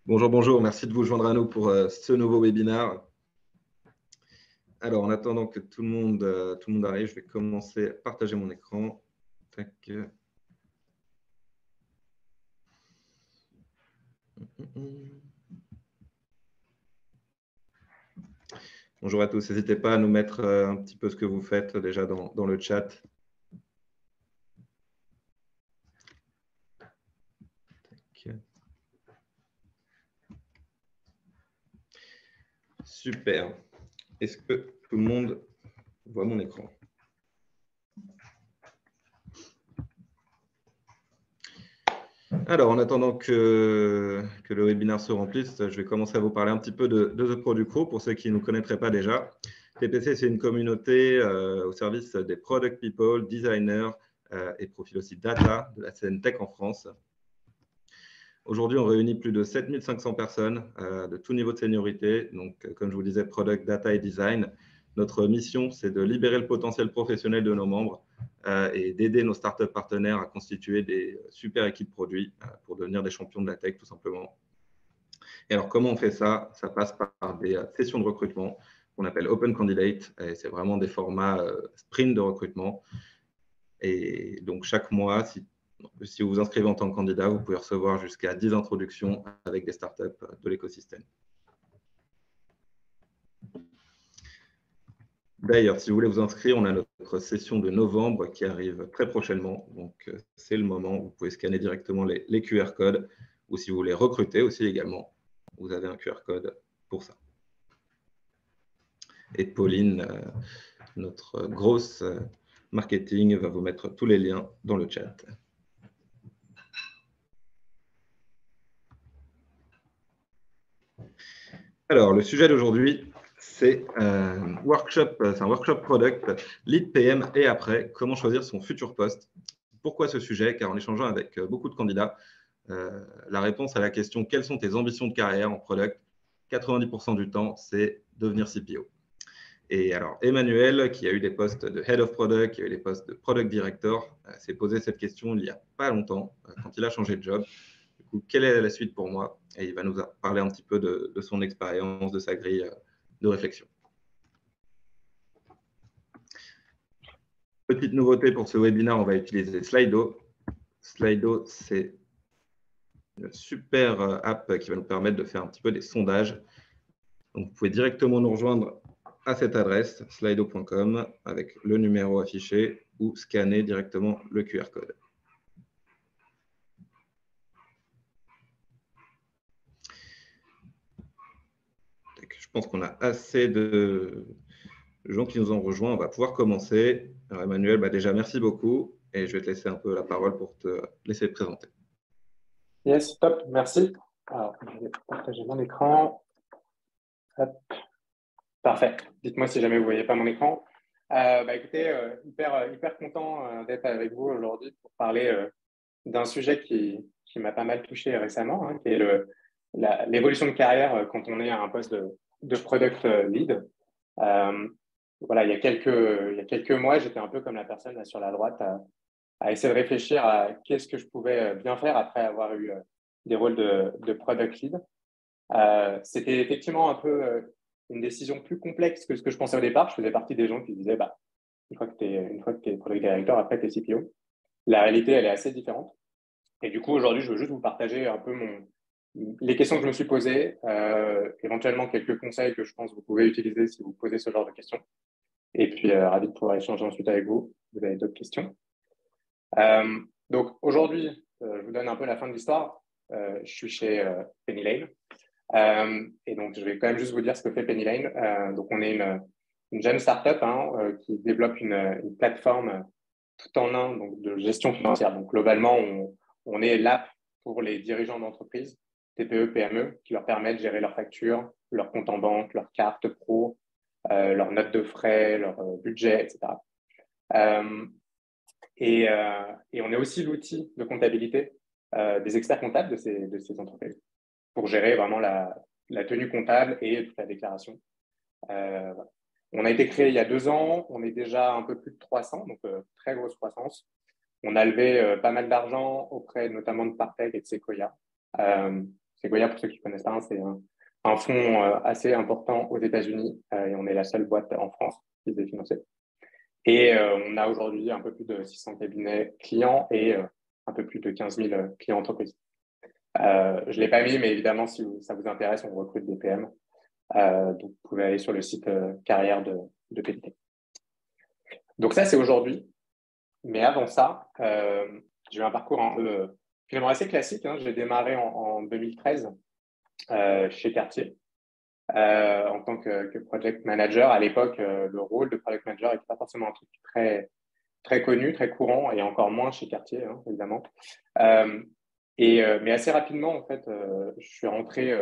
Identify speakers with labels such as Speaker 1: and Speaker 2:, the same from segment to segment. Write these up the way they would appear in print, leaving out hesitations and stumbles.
Speaker 1: Bonjour, bonjour. Merci de vous joindre à nous pour ce nouveau webinaire. Alors, en attendant que tout le monde arrive, je vais commencer à partager mon écran. Tac. Bonjour à tous. N'hésitez pas à nous mettre un petit peu ce que vous faites déjà dans le chat. Tac. Super. Est-ce que tout le monde voit mon écran? Alors, en attendant que le webinaire se remplisse, je vais commencer à vous parler un petit peu de The Product Crew pour ceux qui ne nous connaîtraient pas déjà. TPC, c'est une communauté au service des product people, designers et profils aussi data de la scène tech en France. Aujourd'hui, on réunit plus de 7500 personnes de tout niveau de seniorité. Donc, comme je vous disais, product, data et design. Notre mission, c'est de libérer le potentiel professionnel de nos membres et d'aider nos startups partenaires à constituer des super équipes produits pour devenir des champions de la tech, tout simplement. Et alors, comment on fait ça? Ça passe par des sessions de recrutement qu'on appelle Open Candidate. C'est vraiment des formats sprint de recrutement. Et donc, chaque mois, si vous vous inscrivez en tant que candidat, vous pouvez recevoir jusqu'à 10 introductions avec des startups de l'écosystème. D'ailleurs, si vous voulez vous inscrire, on a notre session de novembre qui arrive très prochainement. Donc, c'est le moment où vous pouvez scanner directement les QR codes. Ou si vous voulez recruter aussi également, vous avez un QR code pour ça. Et Pauline, notre grosse marketing, va vous mettre tous les liens dans le chat. Alors, le sujet d'aujourd'hui, c'est un workshop product, lead PM et après, comment choisir son futur poste. Pourquoi ce sujet? Car en échangeant avec beaucoup de candidats, la réponse à la question « Quelles sont tes ambitions de carrière en product ?» 90% du temps, c'est devenir CPO. Et alors, Emmanuel, qui a eu des postes de Head of Product, qui a eu des postes de Product Director, s'est posé cette question il n'y a pas longtemps, quand il a changé de job. Du coup, quelle est la suite pour moi? Et il va nous parler un petit peu de son expérience, de sa grille de réflexion. Petite nouveauté pour ce webinaire, on va utiliser Slido. Slido, c'est une super app qui va nous permettre de faire un petit peu des sondages. Donc, vous pouvez directement nous rejoindre à cette adresse, slido.com, avec le numéro affiché ou scanner directement le QR code. Je pense qu'on a assez de gens qui nous ont rejoints. On va pouvoir commencer. Alors, Emmanuel, déjà, merci beaucoup. Et je vais te laisser un peu la parole pour te laisser te présenter.
Speaker 2: Yes, top, merci. Alors, je vais partager mon écran. Hop. Parfait. Dites-moi si jamais vous ne voyez pas mon écran. Écoutez, hyper content d'être avec vous aujourd'hui pour parler d'un sujet qui m'a pas mal touché récemment, qui est l'évolution de carrière quand on est à un poste de product lead. Voilà, il y a quelques mois, j'étais un peu comme la personne là sur la droite à essayer de réfléchir à qu'est-ce que je pouvais bien faire après avoir eu des rôles de product lead. C'était effectivement un peu une décision plus complexe que ce que je pensais au départ. Je faisais partie des gens qui disaient, une fois que tu es product director, après tu es CPO. La réalité, elle est assez différente. Et du coup, aujourd'hui, je veux juste vous partager un peu les questions que je me suis posées, éventuellement quelques conseils que je pense que vous pouvez utiliser si vous posez ce genre de questions. Et puis, ravi de pouvoir échanger ensuite avec vous. Vous avez d'autres questions. Donc, aujourd'hui, je vous donne un peu la fin de l'histoire. Je suis chez Penny Lane. Et donc, je vais quand même juste vous dire ce que fait Penny Lane. Donc, on est une jeune startup qui développe une plateforme tout en un donc de gestion financière. Donc, globalement, on est l'app pour les dirigeants d'entreprise, TPE, PME, qui leur permet de gérer leurs factures, leurs comptes en banque, leurs cartes pro, leurs notes de frais, leur budget, etc. Et on est aussi l'outil de comptabilité des experts comptables de ces entreprises pour gérer vraiment la tenue comptable et toute la déclaration. On a été créé il y a 2 ans, on est déjà un peu plus de 300, donc très grosse croissance. On a levé pas mal d'argent auprès notamment de Partech et de Sequoia. Sequoia, pour ceux qui ne connaissent pas, c'est un fonds assez important aux États-Unis et on est la seule boîte en France qui se est financée. Et on a aujourd'hui un peu plus de 600 cabinets clients et un peu plus de 15 000 clients entreprises. Je ne l'ai pas mis, mais évidemment, si ça vous intéresse, on recrute des PM. Donc, vous pouvez aller sur le site carrière de PDT. Donc, ça, c'est aujourd'hui. Mais avant ça, j'ai eu un parcours finalement assez classique. J'ai démarré en 2013 chez Cartier en tant que project manager. À l'époque, le rôle de project manager n'était pas forcément un truc très, très connu, très courant, et encore moins chez Cartier, évidemment. Mais assez rapidement, en fait, je suis rentré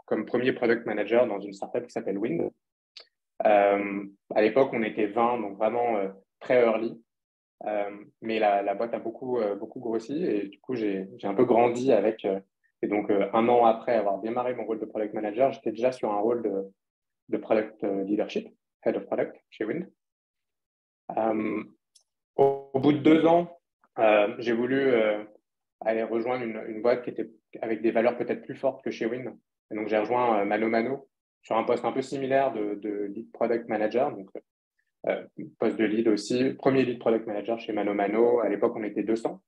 Speaker 2: comme premier product manager dans une startup qui s'appelle Wind. À l'époque, on était 20, donc vraiment très early. Mais la boîte a beaucoup grossi et du coup, j'ai un peu grandi avec. Et donc, un an après avoir démarré mon rôle de product manager, j'étais déjà sur un rôle de product leadership, head of product chez Wind. Au bout de 2 ans, j'ai voulu aller rejoindre une boîte qui était avec des valeurs peut-être plus fortes que chez Wind. Et donc, j'ai rejoint ManoMano sur un poste un peu similaire de lead product manager. Donc, poste de lead aussi, premier lead product manager chez ManoMano. À l'époque, on était 200.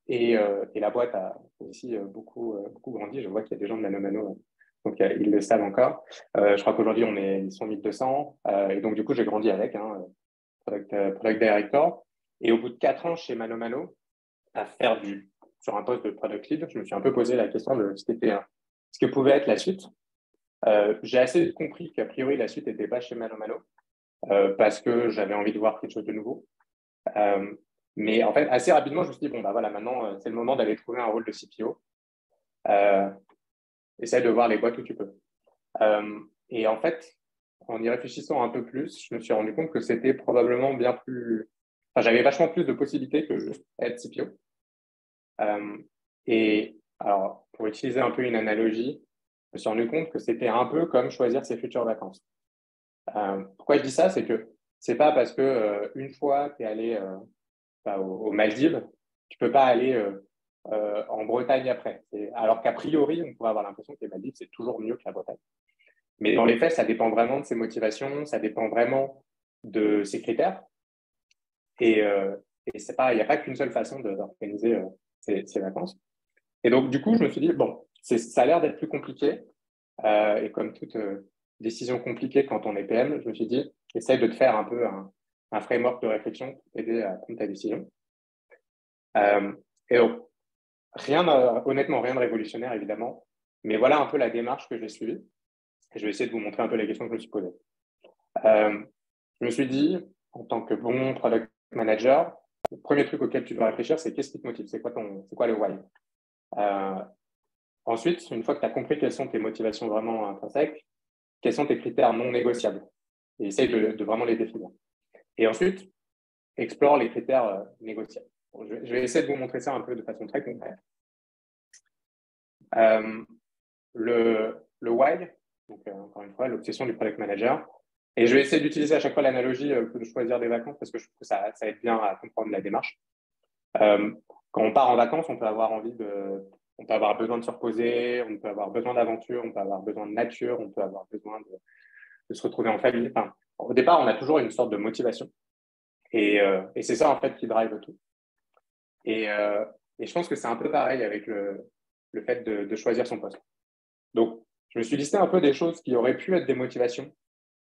Speaker 2: Et la boîte a aussi beaucoup grandi. Je vois qu'il y a des gens de ManoMano, donc ils le savent encore. Je crois qu'aujourd'hui, ils sont 1200. Et donc, du coup, j'ai grandi avec, product director. Et au bout de 4 ans chez ManoMano, à faire sur un poste de product lead, je me suis un peu posé la question de ce que pouvait être la suite. J'ai assez compris qu'a priori, la suite n'était pas chez ManoMano. Parce que j'avais envie de voir quelque chose de nouveau. Mais en fait, assez rapidement, je me suis dit, bon, bah voilà, maintenant, c'est le moment d'aller trouver un rôle de CPO. Essaye de voir les boîtes où tu peux. Et en fait, en y réfléchissant un peu plus, je me suis rendu compte que c'était probablement bien plus... Enfin, j'avais vachement plus de possibilités que juste être CPO. Et alors, pour utiliser un peu une analogie, je me suis rendu compte que c'était un peu comme choisir ses futures vacances. Pourquoi je dis ça? C'est que c'est pas parce que une fois tu es allé aux Maldives, tu peux pas aller en Bretagne après. Alors qu'a priori, on pourrait avoir l'impression que les Maldives, c'est toujours mieux que la Bretagne. Mais dans les faits, ça dépend vraiment de ses motivations, ça dépend vraiment de ses critères. Et il n'y a pas qu'une seule façon d'organiser ses vacances. Et donc, du coup, je me suis dit, bon, ça a l'air d'être plus compliqué. Et comme toute décision compliquée quand on est PM, je me suis dit, essaye de te faire un peu un framework de réflexion pour t'aider à prendre ta décision. Et donc, honnêtement, rien de révolutionnaire, évidemment. Mais voilà un peu la démarche que j'ai suivie. Et je vais essayer de vous montrer un peu les questions que je me suis posées. Je me suis dit, en tant que bon product manager, le premier truc auquel tu dois réfléchir, c'est qu'est-ce qui te motive? C'est quoi le why? Ensuite, une fois que tu as compris quelles sont tes motivations vraiment intrinsèques, quels sont tes critères non négociables? Et essaye de vraiment les définir. Et ensuite, explore les critères négociables. Bon, je vais essayer de vous montrer ça un peu de façon très concrète. Le why, donc encore une fois, l'obsession du product manager. Et je vais essayer d'utiliser à chaque fois l'analogie de choisir des vacances parce que je trouve que ça aide bien à comprendre la démarche. Quand on part en vacances, on peut avoir on peut avoir besoin de se reposer, on peut avoir besoin d'aventure, on peut avoir besoin de nature, on peut avoir besoin de se retrouver en famille. Enfin, au départ, on a toujours une sorte de motivation. Et c'est ça, en fait, qui drive tout. Et je pense que c'est un peu pareil avec le fait de choisir son poste. Donc, je me suis listé un peu des choses qui auraient pu être des motivations.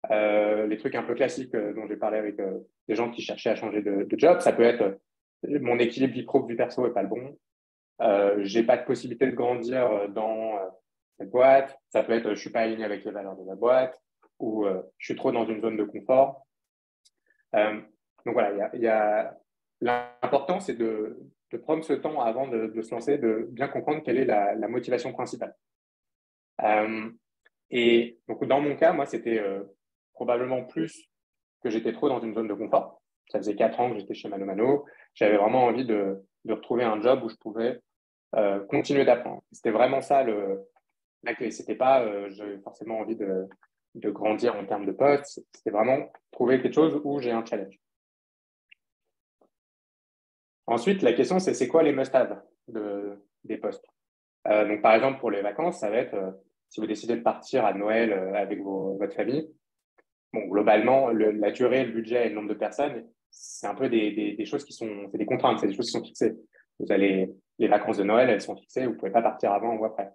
Speaker 2: Les trucs un peu classiques dont j'ai parlé avec des gens qui cherchaient à changer de job. Ça peut être mon équilibre vie pro, vie perso n'est pas le bon. J'ai pas de possibilité de grandir dans cette boîte. Ça peut être je suis pas aligné avec les valeurs de la boîte ou je suis trop dans une zone de confort. Donc voilà, l'important, c'est de prendre ce temps avant de se lancer, de bien comprendre quelle est la motivation principale. Et donc, dans mon cas, moi, c'était probablement plus que j'étais trop dans une zone de confort. Ça faisait 4 ans que j'étais chez ManoMano. J'avais vraiment envie de retrouver un job où je pouvais continuer d'apprendre. C'était vraiment ça la clé. C'était pas j'avais forcément envie de grandir en termes de poste. C'était vraiment trouver quelque chose où j'ai un challenge. Ensuite, la question, c'est quoi les must-have des postes? Donc, par exemple, pour les vacances, ça va être si vous décidez de partir à Noël avec votre famille. Bon, globalement, la durée, le budget et le nombre de personnes, c'est un peu des choses qui sont, c'est des contraintes, c'est des choses qui sont fixées. Les vacances de Noël, elles sont fixées, vous ne pouvez pas partir avant ou après.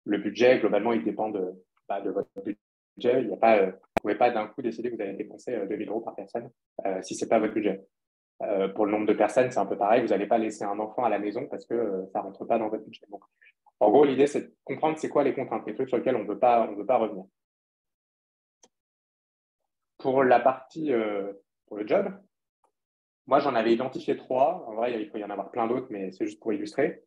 Speaker 2: Le budget, globalement, il dépend de votre budget. Il y a pas, vous ne pouvez pas d'un coup décider que vous allez dépenser 2 000 € par personne si ce n'est pas votre budget. Pour le nombre de personnes, c'est un peu pareil. Vous n'allez pas laisser un enfant à la maison parce que ça ne rentre pas dans votre budget. Donc, en gros, l'idée, c'est de comprendre c'est quoi les contraintes, les trucs sur lesquels on ne veut pas revenir. Pour la partie, pour le job, moi, j'en avais identifié 3. En vrai, il faut y en avoir plein d'autres, mais c'est juste pour illustrer.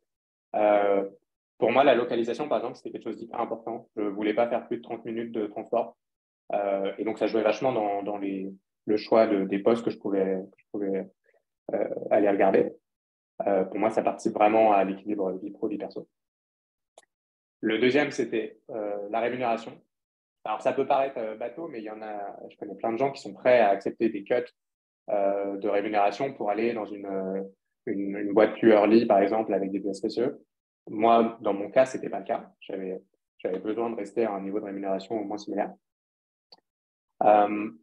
Speaker 2: Pour moi, la localisation, par exemple, c'était quelque chose d'hyper important. Je ne voulais pas faire plus de 30 minutes de transport. Et donc, ça jouait vachement dans le choix des postes que je pouvais aller regarder. Pour moi, ça participe vraiment à l'équilibre vie pro, vie perso. Le deuxième, c'était la rémunération. Alors, ça peut paraître bateau, mais je connais plein de gens qui sont prêts à accepter des cuts de rémunération pour aller dans une boîte plus early, par exemple, avec des BSPCE. Moi, dans mon cas, ce n'était pas le cas. J'avais besoin de rester à un niveau de rémunération au moins similaire. Le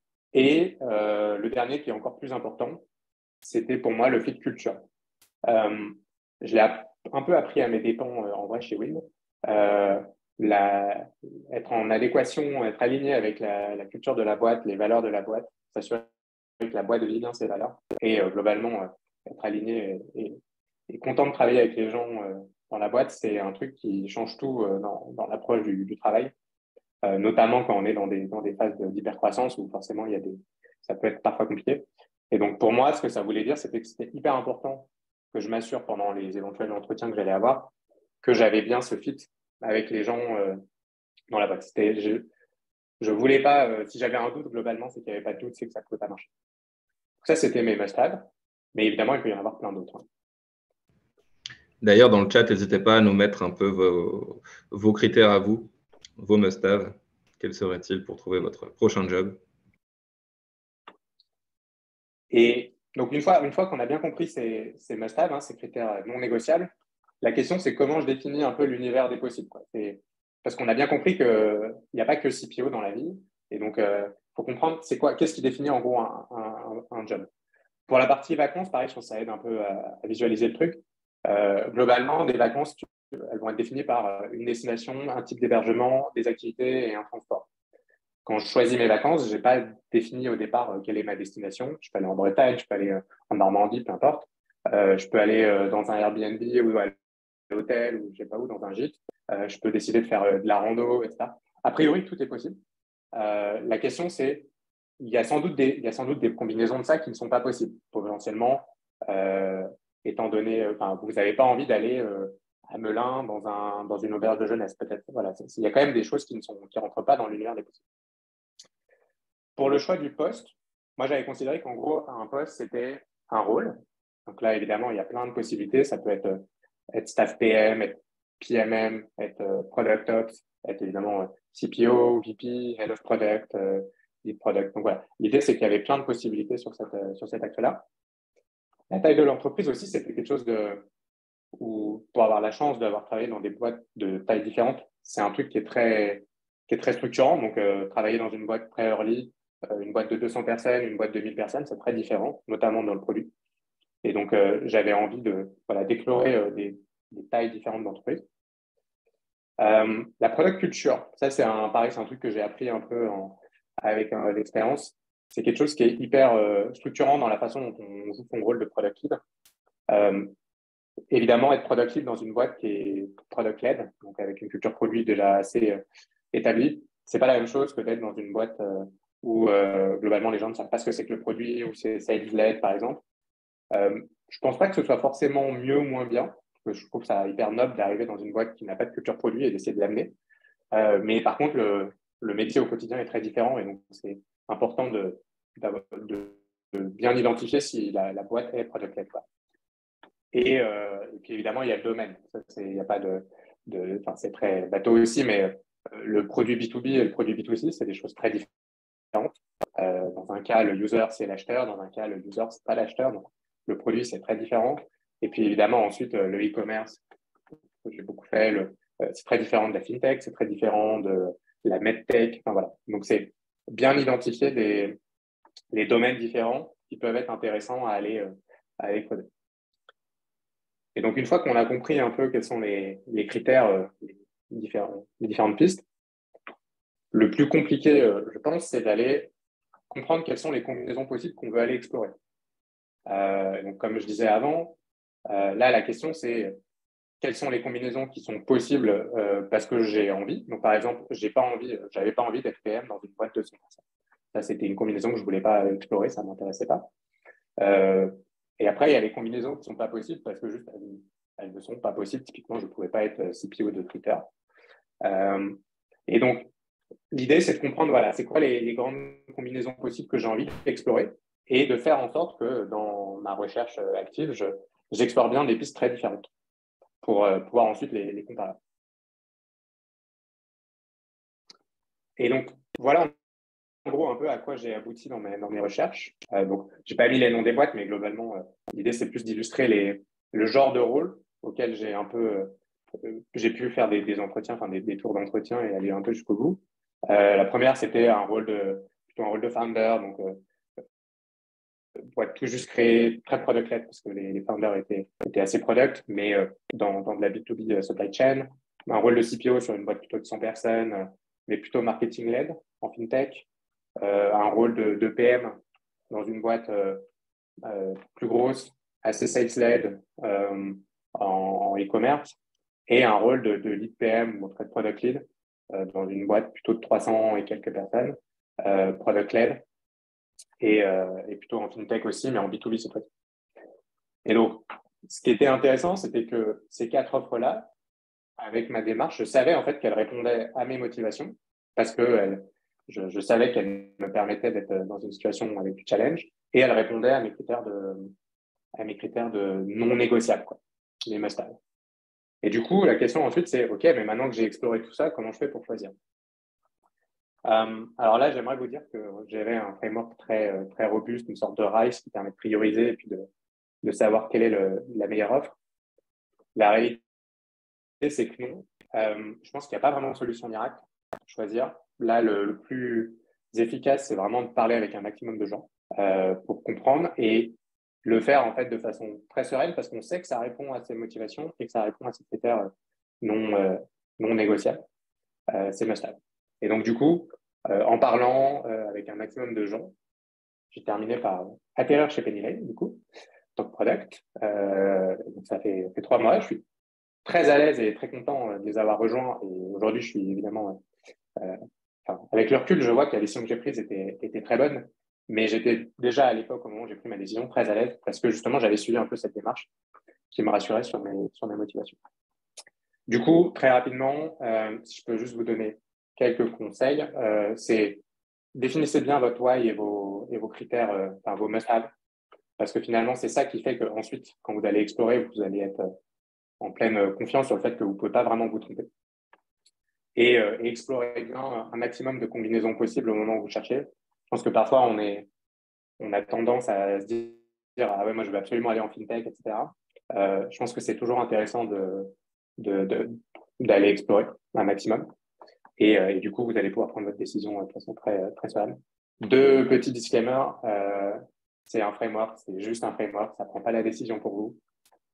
Speaker 2: dernier, qui est encore plus important, c'était pour moi le fit culture. Je l'ai un peu appris à mes dépens en vrai chez Wind. Être en adéquation, être aligné avec la culture de la boîte, les valeurs de la boîte, s'assurer que la boîte vit bien ses valeurs et globalement être aligné et content de travailler avec les gens dans la boîte, c'est un truc qui change tout dans l'approche du travail, notamment quand on est dans des phases d'hypercroissance où forcément ça peut être parfois compliqué. Et donc pour moi, ce que ça voulait dire, c'était que c'était hyper important que je m'assure pendant les éventuels entretiens que j'allais avoir que j'avais bien ce fit avec les gens dans la boîte. Je voulais pas, si j'avais un doute globalement, c'est qu'il n'y avait pas de doute, c'est que ça ne pouvait pas marcher. Donc ça, c'était mes must-have, mais évidemment, il peut y en avoir plein d'autres.
Speaker 1: D'ailleurs, dans le chat, n'hésitez pas à nous mettre un peu vos critères à vous, vos must-have. Quels seraient-ils pour trouver votre prochain job?
Speaker 2: Et donc, une fois qu'on a bien compris ces must-have, ces critères non négociables, la question, c'est comment je définis un peu l'univers des possibles. Parce qu'on a bien compris qu'il n'y a pas que CPO dans la vie. Et donc, il faut comprendre qu'est-ce qui définit en gros un job. Pour la partie vacances, pareil, je pense que ça aide un peu à visualiser le truc. Globalement, des vacances, elles vont être définies par une destination, un type d'hébergement, des activités et un transport. Quand je choisis mes vacances, je n'ai pas défini au départ quelle est ma destination. Je peux aller en Bretagne, je peux aller en Normandie, peu importe. Je peux aller dans un Airbnb ou à l'hôtel ou je ne sais pas où, dans un gîte. Je peux décider de faire de la rando, etc. A priori, tout est possible. La question, c'est il y a sans doute des combinaisons de ça qui ne sont pas possibles. Potentiellement, étant donné, vous n'avez pas envie d'aller à Melun dans une auberge de jeunesse, peut-être. Voilà, il y a quand même des choses qui ne rentrent pas dans l'univers des possibles. Pour le choix du poste, moi, j'avais considéré qu'en gros, un poste, c'était un rôle. Donc là, évidemment, il y a plein de possibilités. Ça peut être staff PM, être PMM, être Product Ops, être évidemment CPO, VP, Head of Product, Lead Product. Donc voilà, l'idée, c'est qu'il y avait plein de possibilités sur cet axe-là. La taille de l'entreprise aussi, c'était quelque chose où, pour avoir la chance d'avoir travaillé dans des boîtes de tailles différentes, c'est un truc qui est très structurant. Donc, travailler dans une boîte très early, une boîte de 200 personnes, une boîte de 1000 personnes, c'est très différent, notamment dans le produit. Et donc, j'avais envie d'explorer des tailles différentes d'entreprises. La product culture, ça, c'est un truc que j'ai appris un peu avec l'expérience. C'est quelque chose qui est hyper structurant dans la façon dont on joue son rôle de product lead. Évidemment, être product lead dans une boîte qui est product led, donc avec une culture produit déjà assez établie, c'est pas la même chose que d'être dans une boîte où globalement les gens ne savent pas ce que c'est que le produit ou c'est sales led par exemple. Je pense pas que ce soit forcément mieux ou moins bien, parce que je trouve ça hyper noble d'arriver dans une boîte qui n'a pas de culture produit et d'essayer de l'amener. Mais par contre, le métier au quotidien est très différent et donc c'est important de bien identifier si la boîte est product led. Et puis évidemment, il y a le domaine. Il n'y a pas c'est très bateau aussi, mais le produit B2B et le produit B2C, c'est des choses très différentes. Dans un cas, le user, c'est l'acheteur. Dans un cas, le user, c'est pas l'acheteur. Donc, le produit, c'est très différent. Et puis évidemment, ensuite, le e-commerce, que j'ai beaucoup fait, c'est très différent de la fintech, c'est très différent de la medtech. Enfin, voilà. Donc, c'est bien identifier les domaines différents qui peuvent être intéressants à aller coder. Et donc, une fois qu'on a compris un peu quels sont les critères, les différentes pistes, le plus compliqué, je pense, c'est d'aller comprendre quelles sont les combinaisons possibles qu'on veut aller explorer. Donc, comme je disais avant, là, la question, c'est quelles sont les combinaisons qui sont possibles parce que j'ai envie. Donc, par exemple, j'avais pas envie d'être PM dans une boîte de 100 personnes. Ça, c'était une combinaison que je voulais pas explorer, ça m'intéressait pas. Et après, il y a les combinaisons qui ne sont pas possibles parce que juste elles ne sont pas possibles. Typiquement, je ne pouvais pas être CPO de Twitter. Et donc, l'idée, c'est de comprendre, voilà, c'est quoi les grandes combinaisons possibles que j'ai envie d'explorer et de faire en sorte que dans ma recherche active, j'explore bien des pistes très différentes pour pouvoir ensuite les comparer. Et donc, voilà en gros un peu à quoi j'ai abouti dans mes recherches. Donc, je n'ai pas mis les noms des boîtes, mais globalement, l'idée, c'est plus d'illustrer le genre de rôle auquel j'ai pu faire des entretiens, enfin des tours d'entretien et aller un peu jusqu'au bout. La première, c'était plutôt un rôle de founder, donc boîte tout juste créée, très product-led, parce que les founders étaient assez product, mais dans de la B2B supply chain. Un rôle de CPO sur une boîte plutôt de 100 personnes, mais plutôt marketing-led en fintech. Un rôle de PM dans une boîte plus grosse, assez sales-led en e-commerce, et un rôle de lead PM ou de product lead dans une boîte plutôt de 300 et quelques personnes, product-led, et plutôt en fintech aussi, mais en B2B cette fois-ci. Et donc, ce qui était intéressant, c'était que ces 4 offres-là, avec ma démarche, je savais en fait qu'elles répondaient à mes motivations parce que je savais qu'elles me permettaient d'être dans une situation avec du challenge et elles répondaient à mes critères de non négociables, quoi, les must-have. Et du coup, la question ensuite, c'est OK, mais maintenant que j'ai exploré tout ça, comment je fais pour choisir? Alors là, j'aimerais vous dire que j'avais un framework très robuste, une sorte de RICE qui permet de prioriser et puis de savoir quelle est la meilleure offre. La réalité, c'est que non. Je pense qu'il n'y a pas vraiment de solution miracle à choisir. Là, le plus efficace, c'est vraiment de parler avec un maximum de gens pour comprendre et le faire en fait de façon très sereine parce qu'on sait que ça répond à ses motivations et que ça répond à ses critères non négociables. C'est must-have. Et donc, du coup, en parlant avec un maximum de gens, j'ai terminé par atterrir chez Penny Lane, du coup, en tant que product. Donc, ça fait 3 mois. Je suis très à l'aise et très content de les avoir rejoints. Et aujourd'hui, je suis évidemment, avec le recul, je vois que la décision que j'ai prise était très bonne. Mais j'étais déjà à l'époque, au moment où j'ai pris ma décision, très à l'aise parce que justement, j'avais suivi un peu cette démarche qui me rassurait sur mes motivations. Du coup, très rapidement, si je peux juste vous donner quelques conseils, c'est définissez bien votre why et vos critères, vos must-have, parce que finalement, c'est ça qui fait qu'ensuite, quand vous allez explorer, vous allez être en pleine confiance sur le fait que vous ne pouvez pas vraiment vous tromper. Et explorer bien un maximum de combinaisons possibles au moment où vous cherchez. Je pense que parfois, on a tendance à se dire « Ah ouais, moi, je veux absolument aller en fintech, etc. » Je pense que c'est toujours intéressant d'aller explorer un maximum. Et du coup, vous allez pouvoir prendre votre décision de façon très sereine. 2 petits disclaimers. C'est un framework, c'est juste un framework, ça ne prend pas la décision pour vous.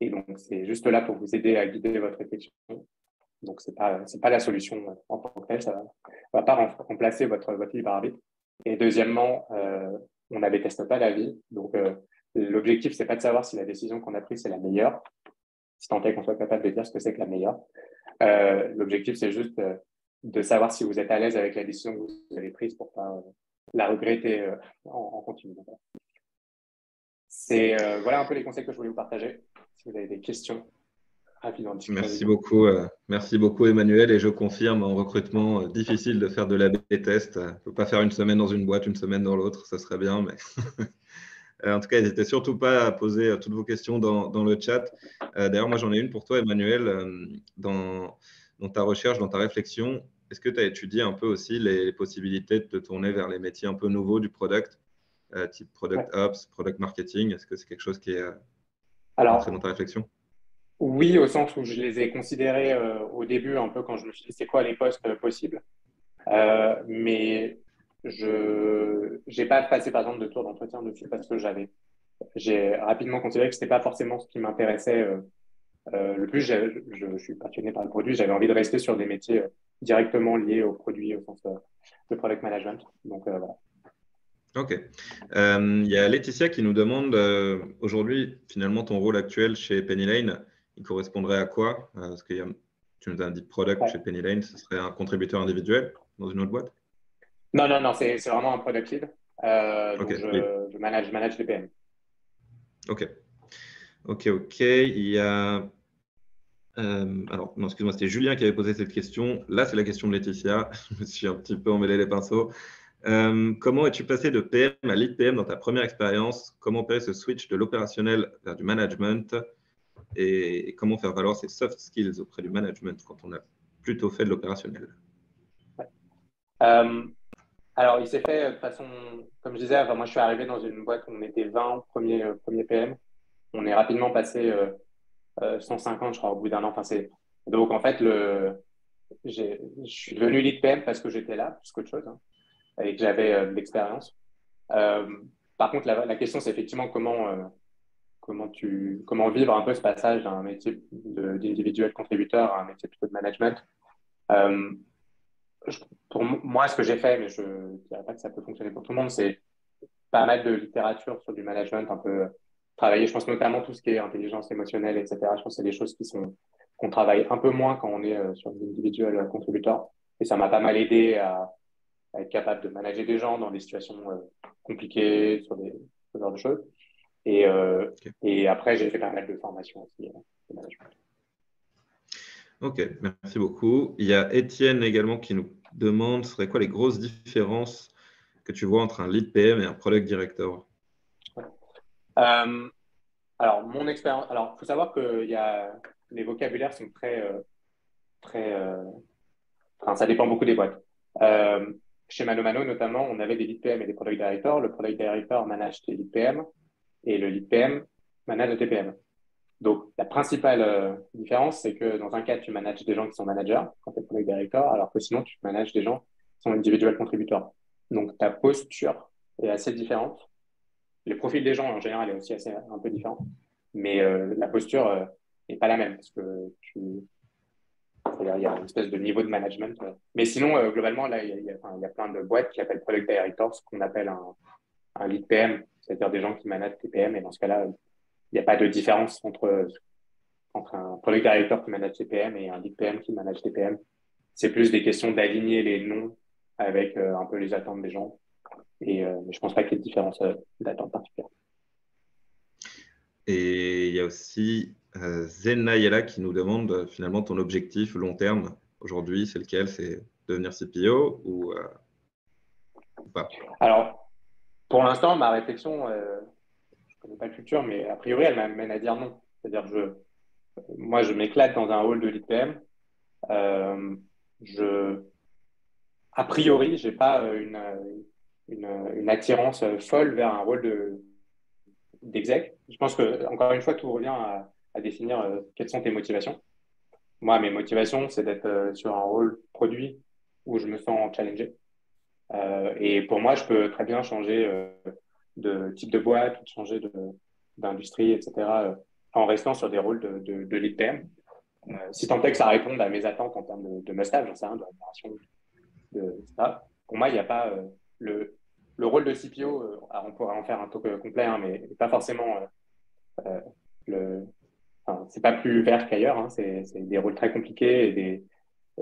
Speaker 2: Et donc, c'est juste là pour vous aider à guider votre réflexion. Donc, ce n'est pas la solution en tant que telle, ça ne va pas remplacer votre libre arbitre. Et deuxièmement, on ne déteste pas la vie. Donc, l'objectif, ce n'est pas de savoir si la décision qu'on a prise, c'est la meilleure, si tant est qu'on soit capable de dire ce que c'est que la meilleure. L'objectif, c'est juste de savoir si vous êtes à l'aise avec la décision que vous avez prise pour ne pas la regretter en continu. Voilà un peu les conseils que je voulais vous partager. Si vous avez des questions, rapidement.
Speaker 1: Merci beaucoup Emmanuel. Et je confirme, en recrutement, difficile de faire de l'A/B test. Il ne faut pas faire une semaine dans une boîte, une semaine dans l'autre, ça serait bien. Mais en tout cas, n'hésitez surtout pas à poser toutes vos questions dans le chat. D'ailleurs, moi, j'en ai une pour toi, Emmanuel. Dans ta recherche, dans ta réflexion, est-ce que tu as étudié un peu aussi les possibilités de te tourner vers les métiers un peu nouveaux du product, type product ops, product marketing? Est-ce que c'est quelque chose qui est entré dans ta réflexion?
Speaker 2: Oui, au sens où je les ai considérés au début, un peu quand je me suis dit c'est quoi les postes possibles. Mais je n'ai pas passé par exemple de tour d'entretien dessus parce que j'ai rapidement considéré que c'était pas forcément ce qui m'intéressait le plus. Je suis passionné par le produit, j'avais envie de rester sur des métiers directement liés au produit au sens de product management. Donc voilà.
Speaker 1: Ok. Il y a Laetitia qui nous demande aujourd'hui, finalement, ton rôle actuel chez Penny Lane, il correspondrait à quoi? Parce que tu nous as dit product
Speaker 2: Ouais.
Speaker 1: chez Penny Lane, ce serait un contributeur individuel dans une autre boîte?
Speaker 2: Non, non, non, c'est vraiment un product lead.
Speaker 1: Ok,
Speaker 2: Donc
Speaker 1: oui.
Speaker 2: je manage les PM.
Speaker 1: Ok. Ok, ok. Il y a. Alors, non, excuse-moi, c'était Julien qui avait posé cette question. Là, c'est la question de Laetitia. Je me suis un petit peu emmêlé les pinceaux. Comment es-tu passé de PM à lead PM dans ta première expérience? Comment opérer ce switch de l'opérationnel vers du management? Et comment faire valoir ses soft skills auprès du management quand on a plutôt fait de l'opérationnel?
Speaker 2: Euh, alors, il s'est fait de façon, comme je disais, enfin, moi je suis arrivé dans une boîte où on était 20 premier PM. On est rapidement passé 150, je crois, au bout d'un an. Enfin, donc, en fait, je suis devenu lead PM parce que j'étais là, plus qu'autre chose, hein, et que j'avais de l'expérience. Euh, Par contre, la question, c'est effectivement comment vivre un peu ce passage d'un métier d'individuel contributeur à un métier plutôt de management. Euh, pour moi, ce que j'ai fait, mais je ne dirais pas que ça peut fonctionner pour tout le monde, c'est pas mal de littérature sur du management, un peu travailler. Je pense notamment tout ce qui est intelligence émotionnelle, etc. Je pense que c'est des choses qu'on travaille un peu moins quand on est sur l'individuel contributeur. Et ça m'a pas mal aidé à être capable de manager des gens dans des situations compliquées, sur ce genre de choses. Et, euh,
Speaker 1: Ok,
Speaker 2: et après, j'ai fait pas mal de formations aussi de management.
Speaker 1: ok, merci beaucoup. Il y a Étienne également qui nous demande, ce serait quoi les grosses différences que tu vois entre un lead PM et un product director?
Speaker 2: Ouais. Euh, alors, mon expérience. Alors, il faut savoir que les vocabulaires sont très, enfin, ça dépend beaucoup des boîtes. Euh, Chez Mano Mano, notamment, on avait des lead PM et des product directors. Le product director manage tes lead PM et le lead PM manage le TPM. Donc, la principale différence, c'est que dans un cas, tu manages des gens qui sont managers quand tu es product director, alors que sinon, tu manages des gens qui sont individuels contributeurs. Donc, ta posture est assez différente. Le profil des gens, en général, est aussi un peu différent. Mais la posture n'est pas la même parce que c'est-à-dire, il y a une espèce de niveau de management. Mais sinon, globalement, là, enfin, il y a plein de boîtes qui appellent product directors, ce qu'on appelle un lead PM, c'est-à-dire des gens qui managent les PM. Et dans ce cas-là, il n'y a pas de différence entre un product director qui manage les PM et un lead PM qui manage les PM. C'est plus des questions d'aligner les noms avec un peu les attentes des gens. Mais je pense pas qu'il y ait de différence d'attente particulière.
Speaker 1: Et il y a aussi Zenayela qui nous demande finalement ton objectif long terme aujourd'hui, c'est lequel? C'est devenir CPO ou pas?
Speaker 2: Alors, pour l'instant, ma réflexion, je connais pas le futur, mais a priori, elle m'amène à dire non. C'est-à-dire que moi, je m'éclate dans un rôle de lead PM. Euh, je, A priori, j'ai pas une attirance folle vers un rôle d'exec. Je pense que, encore une fois, tout revient à définir quelles sont tes motivations. Moi, mes motivations, c'est d'être sur un rôle produit où je me sens challengé. Et pour moi, je peux très bien changer de type de boîte, changer d'industrie, etc., en restant sur des rôles de lead PM. Si tant est que ça réponde à mes attentes en termes de must-have, j'en sais rien, de rémunération, etc. Pour moi, il n'y a pas le rôle de CPO, alors on pourrait en faire un talk complet, hein, mais pas forcément euh, le. Enfin, c'est pas plus vert qu'ailleurs, hein, c'est des rôles très compliqués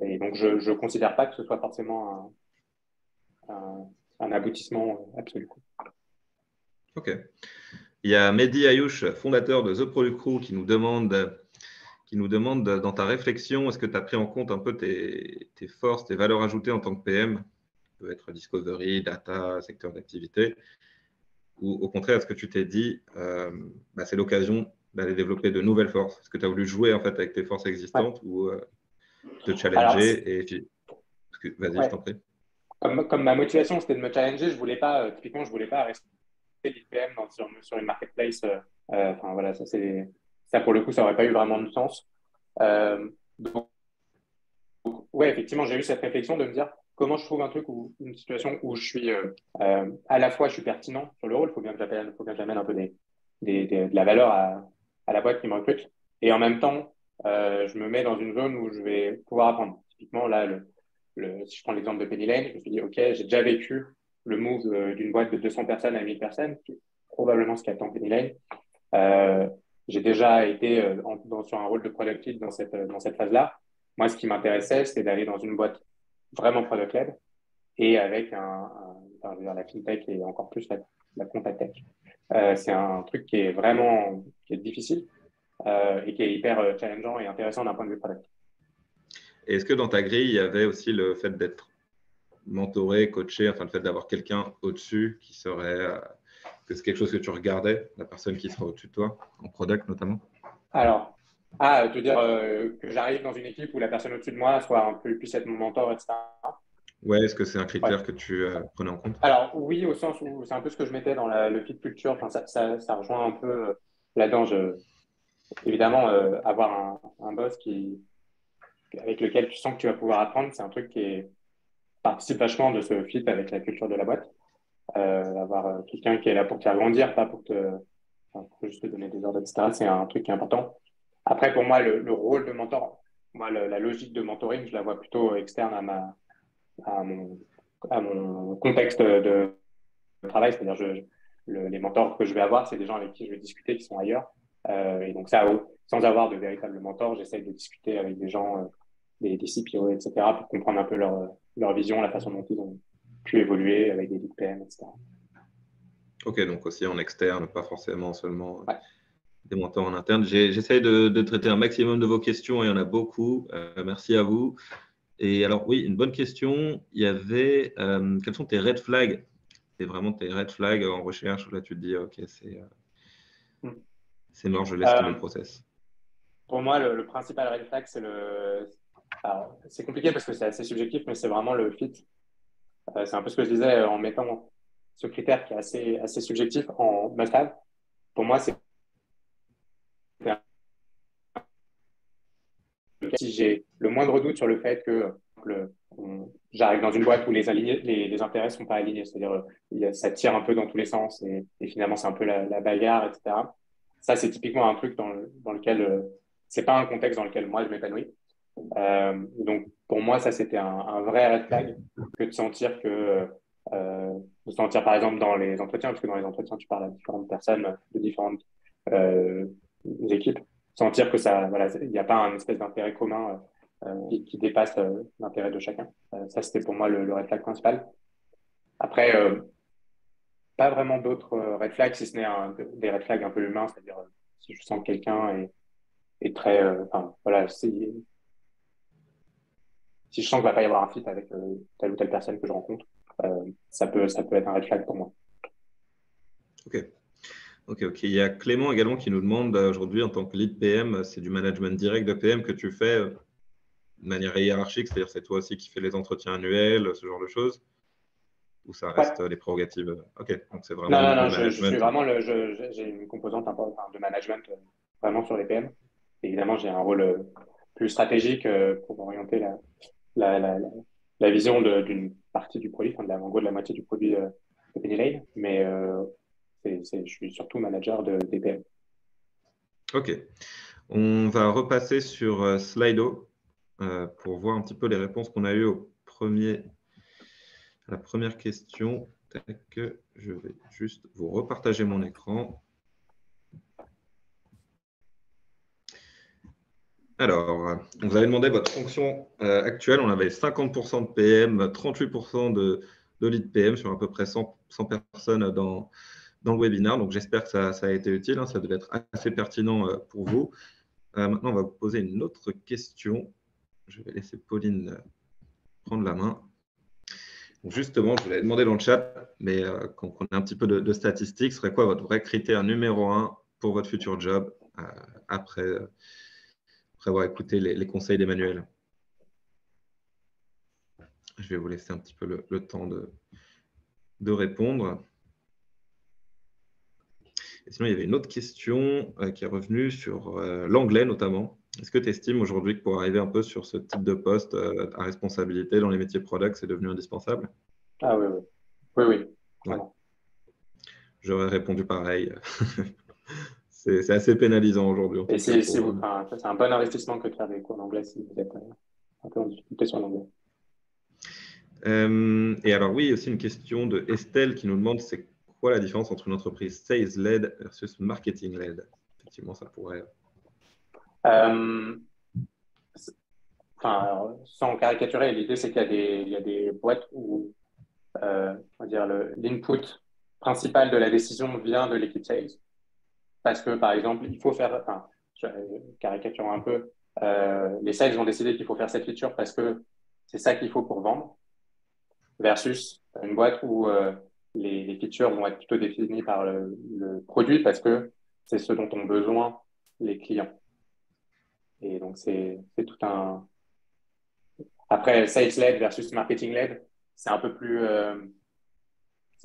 Speaker 2: et donc je ne considère pas que ce soit forcément un aboutissement absolu.
Speaker 1: Ok. Il y a Mehdi Ayouch, fondateur de The Product Crew, qui nous demande dans ta réflexion, est-ce que tu as pris en compte un peu tes forces, tes valeurs ajoutées en tant que PM, qui peut être discovery, data, secteur d'activité, ou au contraire, est-ce que tu t'es dit, c'est l'occasion d'aller développer de nouvelles forces? Est-ce que tu as voulu jouer en fait avec tes forces
Speaker 2: Ouais.
Speaker 1: existantes ou te
Speaker 2: Alors,
Speaker 1: challenger vas-y, je
Speaker 2: ouais.
Speaker 1: t'en prie.
Speaker 2: Comme ma motivation, c'était de me challenger, je voulais pas, typiquement, je voulais pas rester l'IPM sur une marketplace. Enfin, voilà, ça, ça, pour le coup, ça n'aurait pas eu vraiment de sens. Donc, ouais, effectivement, j'ai eu cette réflexion de me dire comment je trouve un truc ou une situation où je suis à la fois je suis pertinent sur le rôle, faut bien que j'amène un peu de la valeur à la boîte qui me recrute, et en même temps, je me mets dans une zone où je vais pouvoir apprendre. Typiquement, là, si je prends l'exemple de Penny Lane, je me suis dit, OK, j'ai déjà vécu le move d'une boîte de 200 personnes à 1000 personnes, qui est probablement ce qu'attend Penny Lane. Euh, j'ai déjà été sur un rôle de product lead dans cette phase-là. Moi, ce qui m'intéressait, c'était d'aller dans une boîte vraiment product led et avec enfin, je veux dire, la fintech et encore plus la compta tech. C'est un truc qui est difficile et qui est hyper challengeant et intéressant d'un point de vue product.
Speaker 1: Et est-ce que dans ta grille, il y avait aussi le fait d'être mentoré, coaché, enfin le fait d'avoir quelqu'un au-dessus qui serait, que c'est quelque chose que tu regardais, la personne qui sera au-dessus de toi, en product notamment?
Speaker 2: Alors, tu veux dire que j'arrive dans une équipe où la personne au-dessus de moi soit un peu, puisse être mon mentor, etc.
Speaker 1: Ouais, est-ce que c'est un
Speaker 2: Ouais.
Speaker 1: critère que tu prenais en compte?
Speaker 2: Alors, oui, au sens où c'est un peu ce que je mettais dans le fit culture. Enfin, ça rejoint un peu là-dedans. Évidemment, avoir un boss avec lequel tu sens que tu vas pouvoir apprendre, c'est un truc participe vachement de ce fit avec la culture de la boîte. Avoir quelqu'un qui est là pour te faire grandir, pas enfin, pour juste te donner des ordres, etc. C'est un truc qui est important. Après, pour moi, le rôle de mentor, moi, la logique de mentoring, je la vois plutôt externe à mon, à mon contexte de travail. C'est-à-dire, les mentors que je vais avoir, c'est des gens avec qui je vais discuter qui sont ailleurs. Et donc, ça, sans avoir de véritable mentor, j'essaye de discuter avec des gens, des CPO, etc., pour comprendre un peu leur vision, la façon dont ils ont pu évoluer avec des lead PM, etc.
Speaker 1: Ok, donc aussi en externe, pas forcément seulement
Speaker 2: Ouais.
Speaker 1: des mentors en interne. J'essaie de traiter un maximum de vos questions, il y en a beaucoup. Merci à vous. Et alors, oui, une bonne question. Il y avait, quels sont tes red flags? C'est vraiment tes red flags en recherche où là tu te dis, ok,
Speaker 2: Hmm.
Speaker 1: c'est mort, je laisse tomber le
Speaker 2: Euh,
Speaker 1: process.
Speaker 2: pour moi, le principal red flag, alors, c'est compliqué parce que c'est assez subjectif, mais c'est vraiment le fit. C'est un peu ce que je disais en mettant ce critère qui est assez subjectif en must-have. Pour moi, c'est si j'ai le moindre doute sur le fait que j'arrive dans une boîte où les intérêts sont pas alignés, c'est-à-dire ça tire un peu dans tous les sens et finalement c'est un peu la bagarre, etc. Ça, c'est typiquement un truc dans lequel c'est pas un contexte dans lequel moi je m'épanouis. Donc pour moi, ça c'était un vrai red flag que de sentir par exemple dans les entretiens, parce que dans les entretiens tu parles à différentes personnes de différentes euh, équipes, sentir que ça, voilà, il n'y a pas un espèce d'intérêt commun qui dépasse l'intérêt de chacun. Ça, c'était pour moi le red flag principal. Après, pas vraiment d'autres red flags, si ce n'est des red flags un peu humains, c'est-à-dire si je sens que quelqu'un est très, enfin, voilà, si je sens qu'il va pas y avoir un fit avec telle ou telle personne que je rencontre, ça peut être un red flag pour moi.
Speaker 1: Ok, ok. Il y a Clément également qui nous demande aujourd'hui, en tant que lead PM, c'est du management direct de PM que tu fais de manière hiérarchique, c'est-à-dire c'est toi aussi qui fais les entretiens annuels, ce genre de choses, ou ça
Speaker 2: Ouais.
Speaker 1: reste les prérogatives? Ok, donc c'est
Speaker 2: Non,
Speaker 1: vraiment
Speaker 2: non,
Speaker 1: le
Speaker 2: non, je suis
Speaker 1: management.
Speaker 2: vraiment j'ai une composante importante de management vraiment sur les PM. Évidemment, j'ai un rôle plus stratégique pour orienter la, la, la, la vision d'une partie du produit, enfin, en gros de la moitié du produit de Penny Lane, mais je suis surtout manager des PM.
Speaker 1: Ok, on va repasser sur Slido pour voir un petit peu les réponses qu'on a eues à la première question. Tac, je vais juste vous repartager mon écran. Alors, on vous avait demandé votre fonction actuelle. On avait 50% de PM, 38% de lead PM sur à peu près 100 personnes dans le webinaire. Donc, j'espère que ça a été utile. Ça devait être assez pertinent pour vous. Maintenant, on va vous poser une autre question. Je vais laisser Pauline prendre la main. Donc justement, je vous l'avais demandé dans le chat, mais qu'on ait un petit peu de statistiques, serait quoi votre vrai critère numéro 1 pour votre futur job après avoir écouté les conseils d'Emmanuel? Je vais vous laisser un petit peu le temps de répondre. Et sinon, il y avait une autre question qui est revenue sur l'anglais notamment. Est-ce que tu estimes aujourd'hui que pour arriver un peu sur ce type de poste à responsabilité dans les métiers product, c'est devenu indispensable?
Speaker 2: Ah oui, oui. Oui, oui.
Speaker 1: Ouais.
Speaker 2: Vraiment.
Speaker 1: J'aurais répondu pareil. C'est assez pénalisant aujourd'hui, en
Speaker 2: Et
Speaker 1: tout cas.
Speaker 2: c'est un bon investissement que de faire des cours d'anglais si vous êtes un peu en difficulté sur l'anglais.
Speaker 1: Et alors, oui, aussi une question de Estelle qui nous demande c'est quoi la différence entre une entreprise sales-led versus marketing-led? Effectivement, ça pourrait.
Speaker 2: Euh, Enfin, sans caricaturer, l'idée c'est qu'il y a des boîtes où on va dire l'input principal de la décision vient de l'équipe sales. Parce que, par exemple, il faut faire, enfin, je caricature un peu, les sales ont décidé qu'il faut faire cette feature parce que c'est ça qu'il faut pour vendre, versus une boîte où les features vont être plutôt définies par le produit parce que c'est ce dont ont besoin les clients. Et donc, c'est tout un. Après, sales-led versus marketing-led, c'est un peu plus.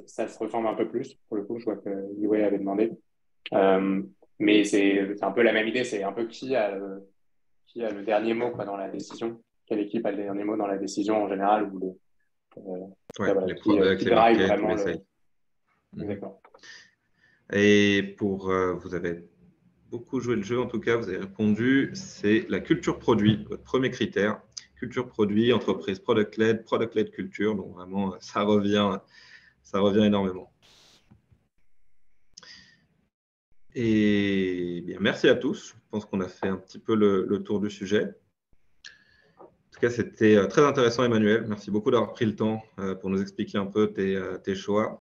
Speaker 2: Ça se ressemble un peu plus, pour le coup, je vois que Yue avait demandé. Euh, mais c'est un peu la même idée, c'est un peu qui a le dernier mot quoi, dans la décision, quelle équipe a le dernier mot dans la décision en général, ou
Speaker 1: Ouais,
Speaker 2: voilà,
Speaker 1: les products,
Speaker 2: qui
Speaker 1: les
Speaker 2: drive
Speaker 1: markets ou
Speaker 2: vraiment
Speaker 1: les
Speaker 2: le.
Speaker 1: sales.
Speaker 2: Exactement.
Speaker 1: Et pour, vous avez beaucoup joué le jeu, en tout cas, vous avez répondu, c'est la culture produit, votre premier critère. Culture produit, entreprise product-led culture. Donc vraiment, ça revient énormément. Et bien, merci à tous. Je pense qu'on a fait un petit peu le tour du sujet. En tout cas, c'était très intéressant, Emmanuel. Merci beaucoup d'avoir pris le temps pour nous expliquer un peu tes choix.